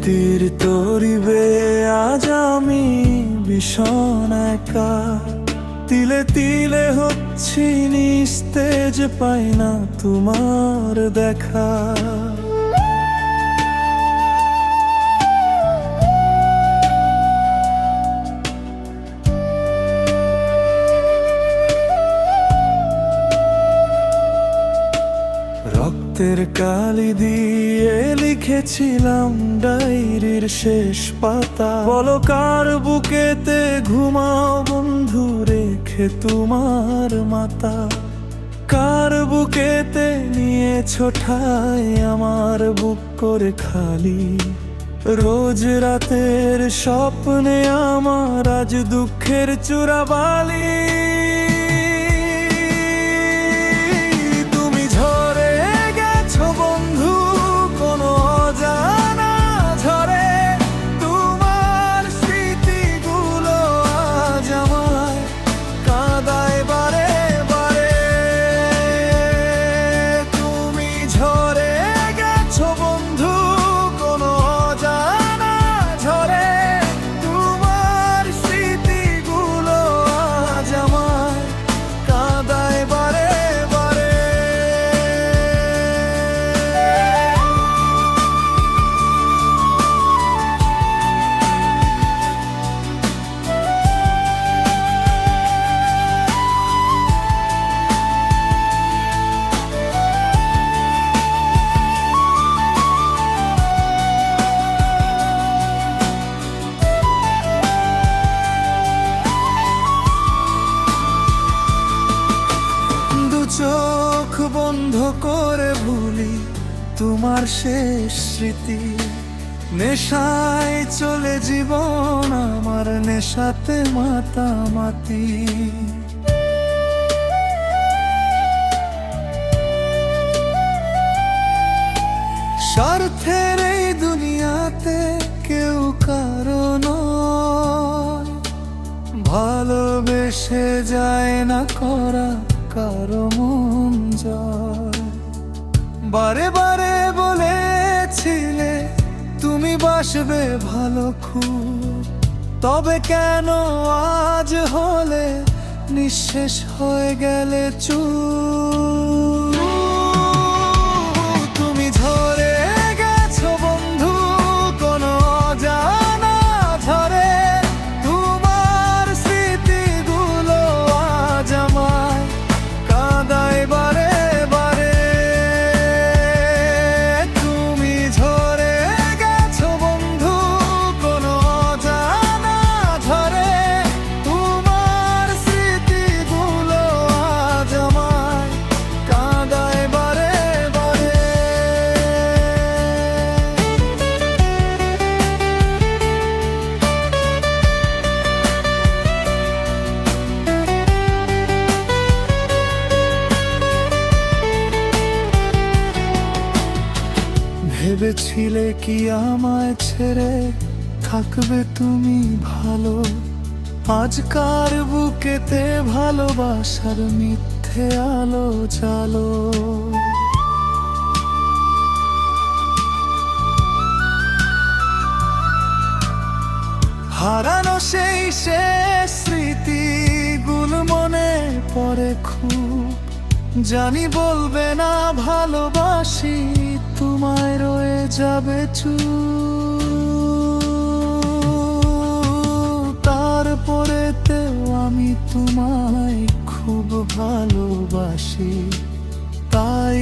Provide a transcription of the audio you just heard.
স্মৃতির তরিবে আজ আমি ভীষণ একা, তিলে তিলে হচ্ছি নিস্তেজ, পাই না তোমার দেখা। রক্তের কালি দিয়ে লিখেছিলাম ডায়েরির শেষ পাতা, বলো কার বুকেতে ঘুমাও বন্ধু রেখে তোমার মাতা, কার বুকেতে নিয়েছো ঠাই আমার বুক করে খালি। রোজ রাতের স্বপ্নে আমার আজ দুঃখের চূড়াবালি। চোখ বন্ধ করে ভুলি তোমার শেষ স্মৃতি, নেশায় চলে জীবন আমার, নেশাতে মাতামাতি। স্বার্থের এই দুনিয়াতে কেউ কারো নয়, ভালোবেসে যায় না করা কারো মন জয়। বারে বারে বলেছিলে তুমি বাসবে ভালো খুব, তবে কেন আজ হলে নিঃশেষ হয়ে গেলে চুপ। তুমি ঝরে গেছো বন্ধু কোনো অজানা ঝরে, তোমার স্মৃতিগুলো আজ আমায় কাঁদায় বারে বারে। তুমি ঝরে গেছো বন্ধু কোনো অজানা ঝরে, তোমার স্মৃতিগুলো আজ আমায় কাঁদায় বারে বারে। ভেবেছিলে কি আমায় ছেড়ে থাকবে তুমি ভালো, আজকার বুকেতে ভালোবাসার মিথ্যে আলো চালো। হারানো সেই শেষ স্মৃতিগুলো মনে পড়ে খুব, জানি বলবে না ভালোবাসি তোমায়, রয়ে যাবে চুপ। তারপরেতেও আমি তোমায় খুব ভালোবাসি, তাই